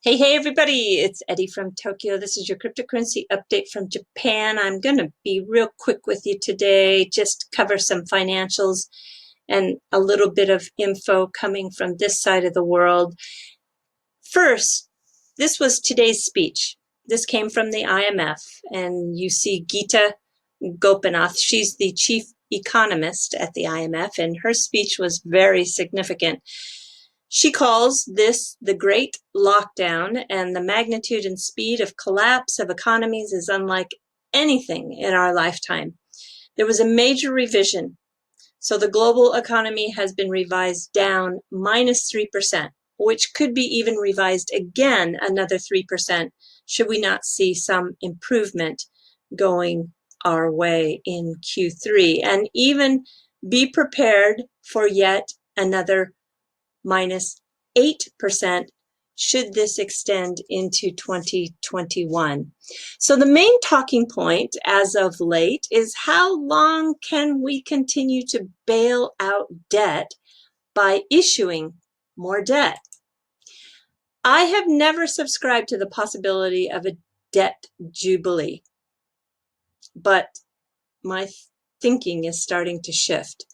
Hey, everybody, it's Eddie from Tokyo. This is your cryptocurrency update from Japan. I'm going to be real quick with you today, just cover some financials and a little bit of info coming from this side of the world. First, this was today's speech. This came from the IMF, and you see Geeta Gopinath. She's the chief economist at the IMF, and her speech was very significant. She calls this the Great Lockdown, and the magnitude and speed of collapse of economies is unlike anything in our lifetime. There was a major revision. So the global economy has been revised down minus 3%, which could be even revised again another 3% should we not see some improvement going our way in Q3. And even be prepared for yet another minus 8% should this extend into 2021. So the main talking point as of late is how long can we continue to bail out debt by issuing more debt? I have never subscribed to the possibility of a debt jubilee, but my thinking is starting to shift.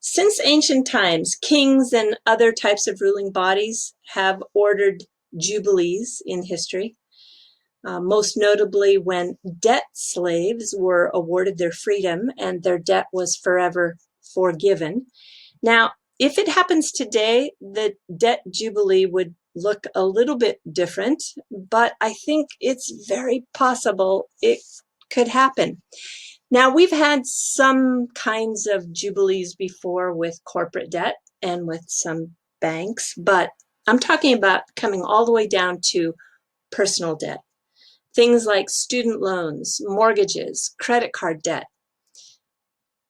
Since ancient times, kings and other types of ruling bodies have ordered jubilees in history, most notably when debt slaves were awarded their freedom and their debt was forever forgiven. Now, if it happens today, the debt jubilee would look a little bit different, but I think it's very possible it could happen. Now, we've had some kinds of jubilees before with corporate debt and with some banks, but I'm talking about coming all the way down to personal debt. Things like student loans, mortgages, credit card debt.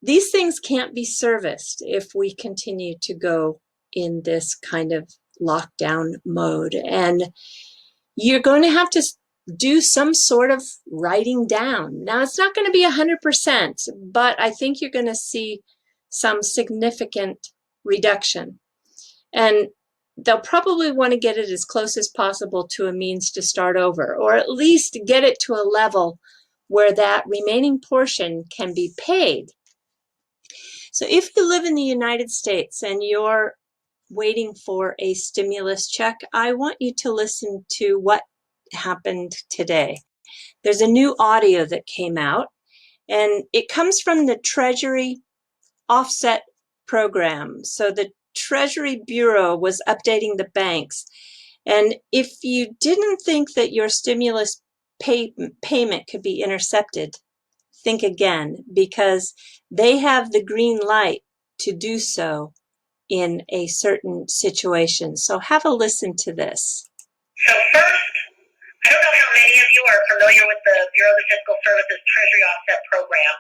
These things can't be serviced if we continue to go in this kind of lockdown mode. And you're going to have to do some sort of writing down. Now, it's not going to be 100%, but I think you're going to see some significant reduction. And they'll probably want to get it as close as possible to a means to start over, or at least get it to a level where that remaining portion can be paid. So if you live in the United States and you're waiting for a stimulus check, I want you to listen to what happened today. There's a new audio that came out, and it comes from the Treasury offset program. So the Treasury Bureau was updating the banks. And if you didn't think that your stimulus payment could be intercepted, think again, because they have the green light to do so in a certain situation. So have a listen to this. So first, I don't know how many of you are familiar with the Bureau of Fiscal Services Treasury Offset Program.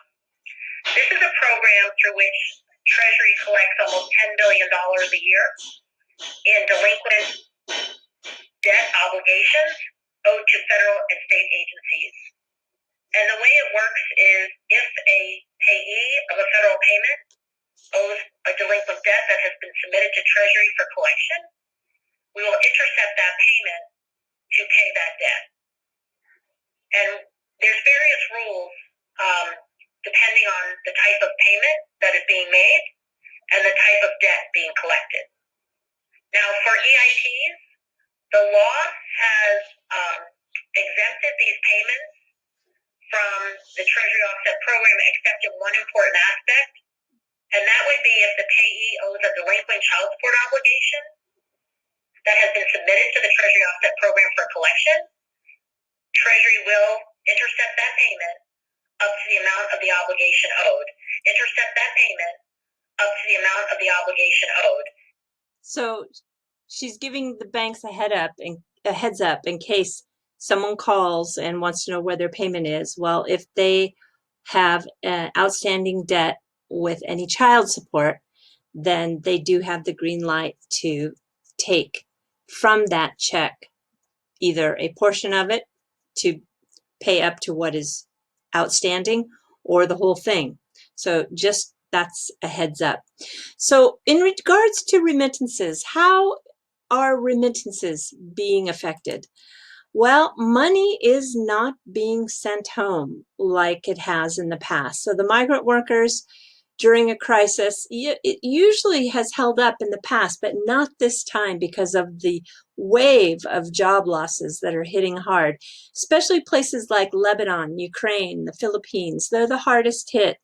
This is a program through which Treasury collects almost $10 billion a year in delinquent debt obligations owed to federal and state agencies. And the way it works is if a payee of a federal payment owes a delinquent debt that has been submitted to Treasury for collection, we will intercept that payment to pay that debt. And there's various rules depending on the type of payment that is being made and the type of debt being collected. Now, for EITs, the law has exempted these payments from the Treasury Offset Program except in one important aspect, and that would be if the payee owes a delinquent child support obligation that has been submitted to the Treasury Offset Program for collection. Treasury will intercept that payment up to the amount of the obligation owed. Intercept that payment up to the amount of the obligation owed. So she's giving the banks a heads up in case someone calls and wants to know where their payment is. Well, if they have an outstanding debt with any child support, then they do have the green light to take from that check either a portion of it to pay up to what is outstanding or the whole thing. So just that's a heads up. So in regards to remittances, how are remittances being affected? Well, money is not being sent home like it has in the past. So the migrant workers during a crisis, it usually has held up in the past, but not this time because of the wave of job losses that are hitting hard, especially places like Lebanon, Ukraine, the Philippines. They're the hardest hit.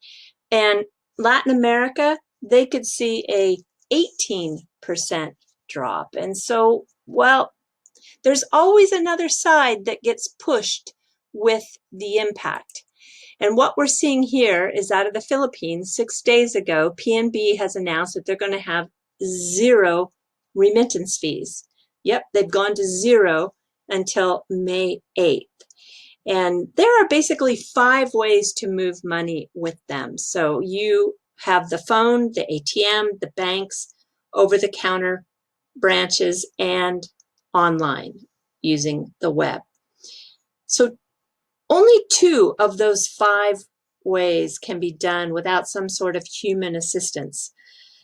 And Latin America, they could see a 18% drop. And so, well, there's always another side that gets pushed with the impact. And what we're seeing here is out of the Philippines, 6 days ago, PNB has announced that they're going to have zero remittance fees. Yep, they've gone to zero until May 8th. And there are basically 5 ways to move money with them. So you have the phone, the ATM, the banks, over-the-counter branches, and online using the web. So only 2 of those 5 ways can be done without some sort of human assistance.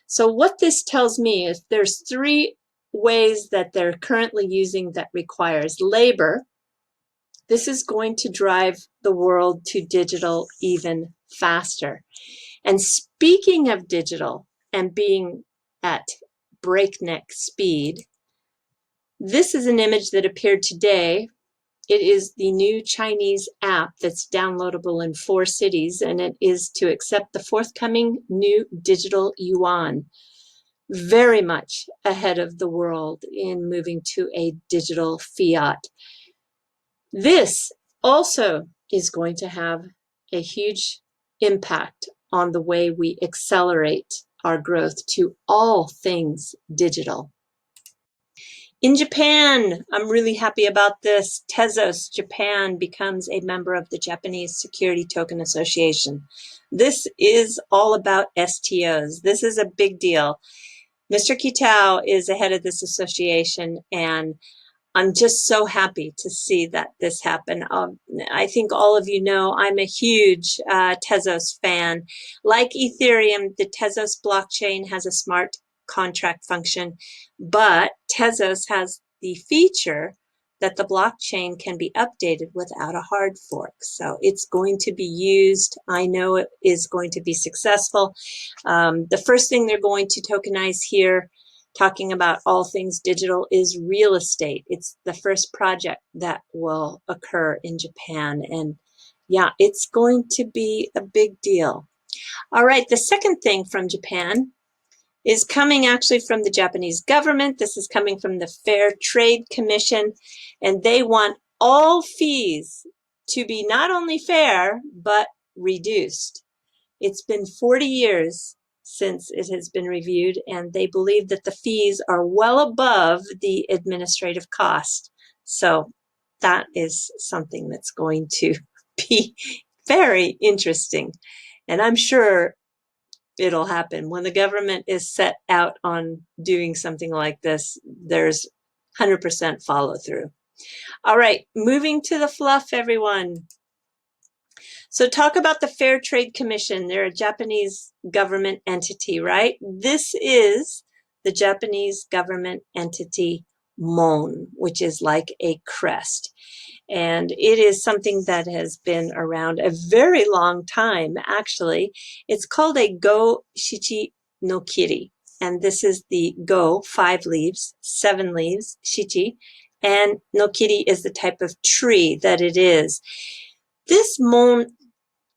So what this tells me is there's 3 ways that they're currently using that requires labor. This is going to drive the world to digital even faster. And speaking of digital and being at breakneck speed, this is an image that appeared today. It is the new Chinese app that's downloadable in 4 cities, and it is to accept the forthcoming new digital Yuan. Very much ahead of the world in moving to a digital fiat. This also is going to have a huge impact on the way we accelerate our growth to all things digital. In Japan, I'm really happy about this. Tezos Japan becomes a member of the Japanese Security Token Association. This is all about STOs. This is a big deal. Mr. Kitao is the head of this association, and I'm just so happy to see that this happen. I think all of you know I'm a huge Tezos fan. Like Ethereum, the Tezos blockchain has a smart contract function, but Tezos has the feature that the blockchain can be updated without a hard fork. So it's going to be used. I know it is going to be successful. The first thing they're going to tokenize here, talking about all things digital, is real estate. It's the first project that will occur in Japan. And yeah, it's going to be a big deal. All right, the second thing from Japan is coming actually from the Japanese government. This is coming from the Fair Trade Commission, and they want all fees to be not only fair, but reduced. It's been 40 years since it has been reviewed, and they believe that the fees are well above the administrative cost. So that is something that's going to be very interesting. And I'm sure it'll happen. When the government is set out on doing something like this, there's 100% follow through. All right, moving to the fluff, everyone. So talk about the Fair Trade Commission. They're a Japanese government entity, right? This is the Japanese government entity MON, which is like a crest. And it is something that has been around a very long time, actually. It's called a Go Shichi no Kiri. And this is the Go, 5 leaves, 7 leaves, Shichi. And no Kiri is the type of tree that it is. This Mon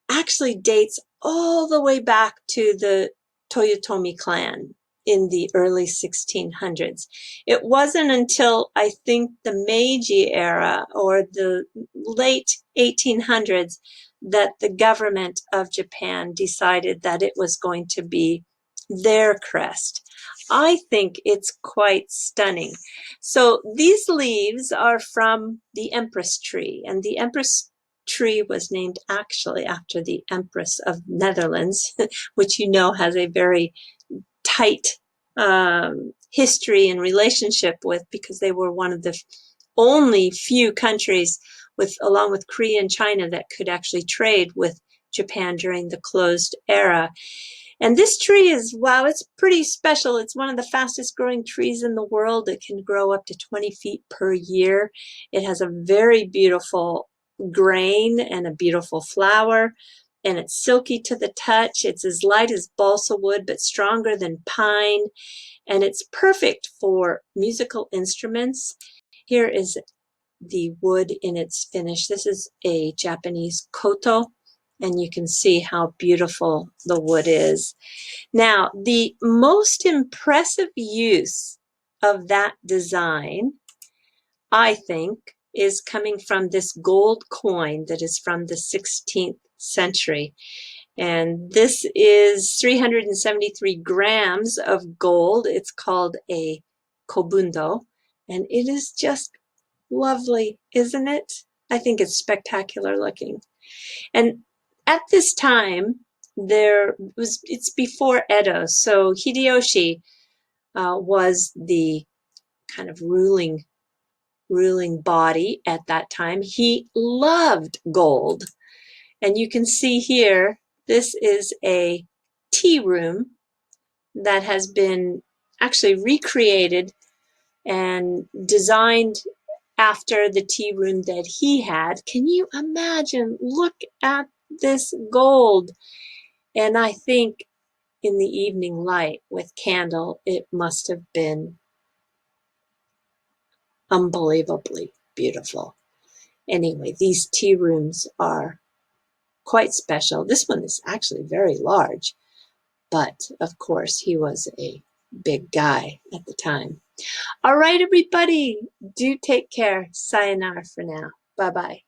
actually dates all the way back to the Toyotomi clan in the early 1600s. It wasn't until I think the Meiji era or the late 1800s that the government of Japan decided that it was going to be their crest. I think it's quite stunning. So these leaves are from the Empress Tree, and the Empress Tree was named actually after the Empress of Netherlands, which you know has a very tight history and relationship with, because they were one of the only few countries along with Korea and China that could actually trade with Japan during the closed era. And this tree is, wow, it's pretty special. It's one of the fastest growing trees in the world. It can grow up to 20 feet per year. It has a very beautiful grain and a beautiful flower, and it's silky to the touch. It's as light as balsa wood, but stronger than pine, and it's perfect for musical instruments. Here is the wood in its finish. This is a Japanese Koto, and you can see how beautiful the wood is. Now, the most impressive use of that design, I think, is coming from this gold coin that is from the 16th century. And this is 373 grams of gold. It's called a kobundo, and it is just lovely, isn't it? I think it's spectacular looking. And at this time, it's before Edo, so Hideyoshi was the kind of ruling body at that time. He loved gold. And you can see here, this is a tea room that has been actually recreated and designed after the tea room that he had. Can you imagine? Look at this gold. And I think in the evening light with candle, it must have been unbelievably beautiful. Anyway, these tea rooms are quite special. This one is actually very large, but of course he was a big guy at the time. All right, everybody, do take care. Sayonara for now. Bye-bye.